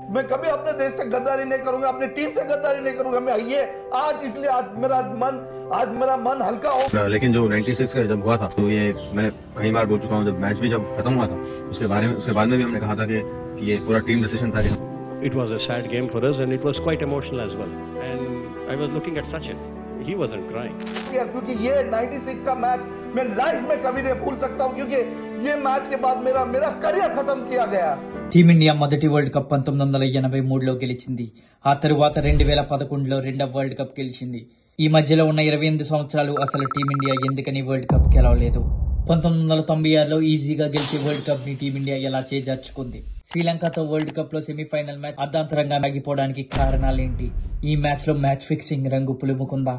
मैं कभी अपने देश से गद्दारी नहीं करूंगा, अपनी टीम से गद्दारी नहीं करूंगा। मैं ये आज इसलिए आज मेरा मन हल्का हो। लेकिन जो 96 का जब हुआ था तो ये मैंने कई बार बोल चुका हूँ, जब मैच भी जब खत्म हुआ था उसके बाद में भी हमने कहा था कि ये पूरा टीम डिसीजन था। It was a sad game for us and it was quite emotional as well. And I was looking at Sachin. He wasn't crying. क्योंकि ये 96 का मैच मैं लाइफ में कभी नहीं भूल सकता हूँ, क्योंकि ये मैच के बाद मेरा करियर खत्म किया गया। టీమిండియా మొదటి వరల్డ్ కప్ 1983లో గెలిచింది. ఆ తరువాత 2011లో రెండవ వరల్డ్ కప్ గెలిచింది. ఈ మధ్యలో ఉన్న 28 సంవత్సరాలు అసలు టీమిండియా ఎందుకని వరల్డ్ కప్ గెలవలేదు? 1996లో ఈజీగా గెలిచే వరల్డ్ కప్ ని టీమిండియా ఎలా చేజార్చుకుంది? శ్రీలంకతో వరల్డ్ కప్ లో సెమీఫైనల్ మ్యాచ్ అర్ధాంతరంగా ఆగిపోవడానికి కారణాలేంటి? ఈ మ్యాచ్ లో మ్యాచ్ ఫిక్సింగ్ రంగు పులుముకుందా?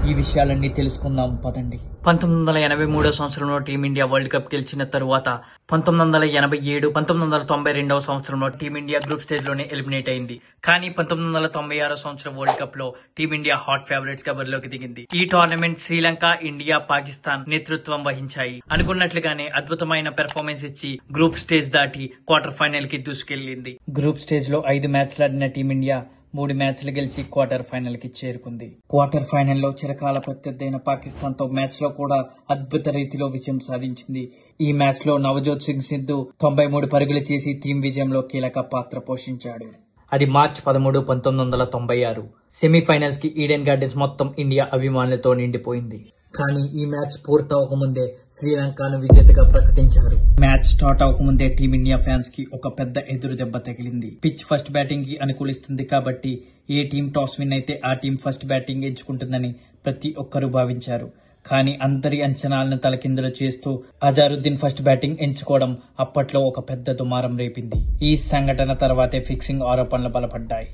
ఈ విషయాలన్నీ తెలుసుకుందాం పదండి. 1983 సంవత్సరంలో టీమిండియా వరల్డ్ కప్ గెలిచిన తరువాత 1987, 1992 సంవత్సరంలో టీమిండియా గ్రూప్ స్టేజ్ లోనే ఎలిమినేట్ అయింది. కానీ 1996 సంవత్సరం వరల్డ్ కప్ లో టీమిండియా హాట్ ఫేవరెట్స్ గా బరిలోకి దిగింది. ఈ టోర్నమెంట్ శ్రీలంక, ఇండియా, పాకిస్తాన్ నేతృత్వం వహించాయి. అనుకున్నట్లుగానే అద్భుతమైన పెర్ఫార్మెన్స్ ఇచ్చి గ్రూప్ స్టేజ్ దాటి క్వార్టర్ ఫైనల్ కి దూసుకెళ్లింది. గ్రూప్ స్టేజ్ లో 5 మ్యాచ్లు ఆడిన టీమిండియా 3 మ్యాచ్లు గెలిచి క్వార్టర్ ఫైనల్ కి చేరుకుంది. క్వార్టర్ ఫైనల్ లో చిరకాల ప్రత్యర్థి పాకిస్తాన్ తో మ్యాచ్ లో కూడా అద్భుత రీతిలో విజయం సాధించింది. ఈ మ్యాచ్ లో నవజోత్ సింగ్ సిద్ధు 93 పరుగులు చేసి టీం విజయంలో కీలక పాత్ర పోషించాడు. అది మార్చి 13, 1996. సెమీఫైనల్స్ కి ఈడెన్ గార్డెన్స్ మొత్తం ఇండియా అభిమానులతో నిండిపోయింది. కానీ ఈ మ్యాచ్ పూర్తవకముందే శ్రీలంకను విజేతగా ప్రకటించారు. మ్యాచ్ స్టార్ట్ అవకముందే టీమిండియా ఫ్యాన్స్ కి ఒక పెద్ద ఎదురు దెబ్బ తగిలింది. పిచ్ ఫస్ట్ బ్యాటింగ్ కి అనుకూలిస్తుంది కాబట్టి ఏ టీం టాస్ విన్ అయితే ఆ టీం ఫస్ట్ బ్యాటింగ్ ఎంచుకుంటుందని ప్రతి ఒక్కరూ భావించారు. కానీ అందరి అంచనాలను తలకిందులు చేస్తూ అజారుద్దీన్ ఫస్ట్ బ్యాటింగ్ ఎంచుకోవడం అప్పట్లో ఒక పెద్ద దుమారం రేపింది. ఈ సంఘటన తర్వాతే ఫిక్సింగ్ ఆరోపణలు బలపడ్డాయి.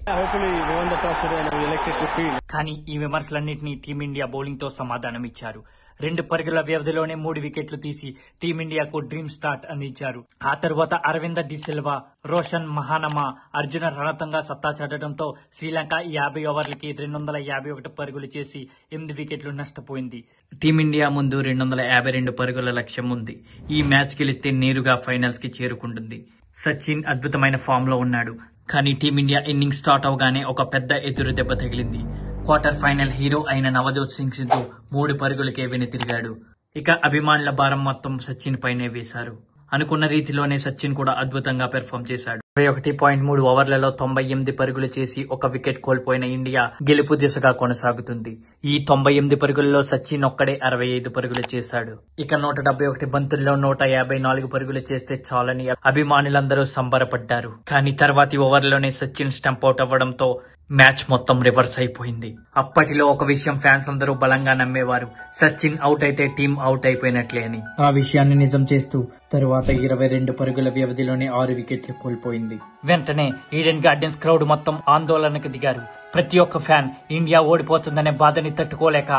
కానీ ఈ విమర్శలన్నింటినీ టీమిండియా బౌలింగ్ తో సమాధానం ఇచ్చారు. 2 పరుగుల వ్యవధిలోనే 3 వికెట్లు తీసి టీమిండియాకు డ్రీమ్ స్టార్ట్ అందించారు. ఆ తర్వాత అరవింద డిసిల్వా, రోషన్ మహానమా, అర్జున రణతంగా సత్తా చాటడంతో శ్రీలంక 50 ఓవర్లకి 251 పరుగులు చేసి 8 వికెట్లు నష్టపోయింది. టీమిండియా ముందు 252 పరుగుల లక్ష్యం ఉంది. ఈ మ్యాచ్ గెలిస్తే నేరుగా ఫైనల్స్ కి చేరుకుంటుంది. సచిన్ అద్భుతమైన ఫామ్ లో ఉన్నాడు. కానీ టీమిండియా ఇన్నింగ్స్ స్టార్ట్ అవగానే ఒక పెద్ద ఎదురు దెబ్బ తగిలింది. క్వార్టర్ ఫైనల్ హీరో అయిన నవజోత్ సింగ్ సిద్ధు 3 పరుగులకే వెనుతిరిగాడు. ఇక అభిమానుల భారం మొత్తం సచిన్ పైనే వేశారు. అనుకున్న రీతిలోనే సచిన్ కూడా అద్భుతంగా పెర్ఫామ్ చేశాడు. 21.3 ఓవర్లలో 98 పరుగులు చేసి 1 వికెట్ కోల్పోయిన ఇండియా గెలుపు దిశగా కొనసాగుతుంది. ఈ 98 పరుగులలో సచిన్ ఒక్కడే 65 పరుగులు చేశాడు. ఇక 171 బంతుల్లో 154 పరుగులు చేస్తే చాలని అభిమానులందరూ సంబరపడ్డారు. కానీ తర్వాతి ఓవర్లోనే సచిన్ స్టంప్ అవుట్ అవ్వడంతో మ్యాచ్ మొత్తం రివర్స్ అయిపోయింది. అప్పటిలో ఒక విషయం ఫ్యాన్స్ అందరూ బలంగా నమ్మేవారు, సచిన్ అవుట్ అయితే టీం అవుట్ అయిపోయినట్లే అని. ఆ విషయాన్ని నిజం చేస్తూ తరువాత 22 పరుగుల వ్యవధిలోనే 6 వికెట్లు కోల్పోయింది. వెంటనే ఈడెన్ గార్డెన్స్ క్రౌడ్ మొత్తం ఆందోళనకు దిగారు. ప్రతి ఒక్క ఫ్యాన్ ఇండియా ఓడిపోతుందనే బాధని తట్టుకోలేక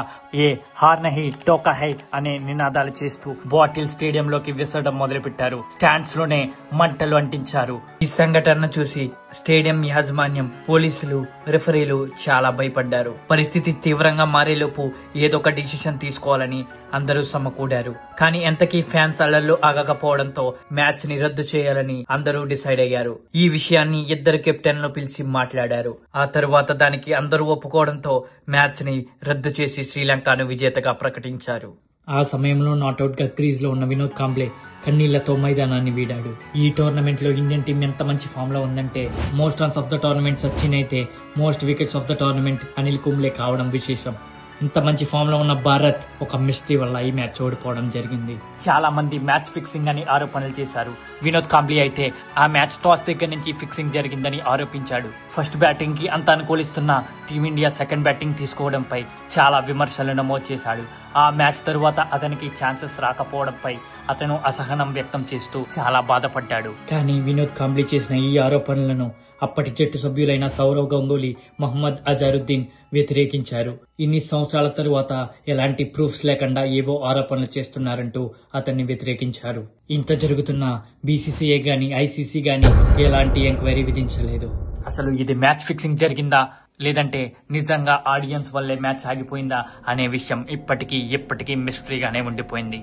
ఏ హార్ నహీ టోకా హై అనే నినాదాలు చేస్తూ బాటిల్ స్టేడియంలోకి విసరడం మొదలుపెట్టారు. స్టాండ్స్ లోనే మంటలు అంటించారు. ఈ సంఘటన చూసి స్టేడియం యాజమాన్యం, పోలీసులు, రెఫరీలు చాలా భయపడ్డారు. పరిస్థితి తీవ్రంగా మారేలోపు ఏదో ఒక డిసిషన్ తీసుకోవాలని అందరూ సమకూడారు. కానీ ఎంతకీ ఫ్యాన్స్ అల్లర్లు ఆగకపోవడంతో మ్యాచ్ ని రద్దు చేయాలని అందరూ డిసైడ్ అయ్యారు. ఈ విషయాన్ని 2 కెప్టెన్లు పిలిచి మాట్లాడారు. ఆ తరువాత దానికి అందరూ ఒప్పుకోవడంతో మ్యాచ్ ని రద్దు చేసి శ్రీలంకను విజేతగా ప్రకటించారు. ఆ సమయంలో నాట్అవుట్ గా క్రీజ్ లో ఉన్న వినోద్ కాంబ్లే కన్నీళ్లతో మైదానాన్ని వీడాడు. ఈ టోర్నమెంట్ లో ఇండియన్ టీం ఎంత మంచి ఫామ్ లో ఉందంటే most runs of the tournament Sachin అయితే most wickets of the tournament Anil Kumble కావడం విశేషం. ఇంత మంచి ఫామ్ లో ఉన్న భారత్ ఒక మిస్టరీ వల్ల ఈ మ్యాచ్ ఓడిపోవడం జరిగింది. చాలా మంది మ్యాచ్ ఫిక్సింగ్ అని ఆరోపణలు చేశారు. వినోద్ కాంబ్లీ అయితే ఆ మ్యాచ్ టాస్ దగ్గర నుంచి ఫిక్సింగ్ జరిగిందని ఆరోపించాడు. ఫస్ట్ బ్యాటింగ్ కి అంత అనుకూలిస్తున్న టీమిండియా సెకండ్ బ్యాటింగ్ తీసుకోవడంపై చాలా విమర్శలు నమోదు చేశాడు. ఆ మ్యాచ్ తరువాత అతనికి ఛాన్సెస్ రాకపోవడంపై అతను అసహనం వ్యక్తం చేస్తూ చాలా బాధపడ్డాడు. కానీ వినోద్ కాంబ్లీ చేసిన ఈ ఆరోపణలను అప్పటి జట్టు సభ్యులైన సౌరవ్ గంగూలీ, మహమ్మద్ అజారుద్దీన్ వ్యతిరేకించారు. ఇన్ని సంవత్సరాల తరువాత ఎలాంటి ప్రూఫ్స్ లేకుండా ఏవో ఆరోపణలు చేస్తున్నారంటూ అతన్ని వ్యతిరేకించారు. ఇంత జరుగుతున్నా బీసీసీఐ గాని ఐసీసీ గాని ఎలాంటి ఎంక్వైరీ విధించలేదు. అసలు ఇది మ్యాచ్ ఫిక్సింగ్ జరిగిందా లేదంటే నిజంగా ఆడియన్స్ వల్లే మ్యాచ్ ఆగిపోయిందా అనే విషయం ఇప్పటికీ మిస్టరీగానే ఉండిపోయింది.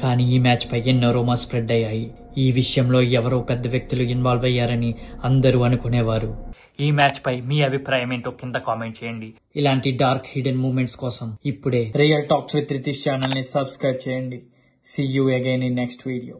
కానీ ఈ మ్యాచ్ పై ఎన్నో రూమర్స్ స్ప్రెడ్ అయ్యాయి. ఈ విషయంలో ఎవరో పెద్ద వ్యక్తులు ఇన్వాల్వ్ అయ్యారని అందరూ అనుకునేవారు. ఈ మ్యాచ్ పై మీ అభిప్రాయం ఏంటో కింద కామెంట్ చేయండి. ఇలాంటి డార్క్ హిడెన్ మూమెంట్స్ కోసం ఇప్పుడే real talks with Ritish channel ని సబ్స్క్రైబ్ చేయండి. See you again in next video.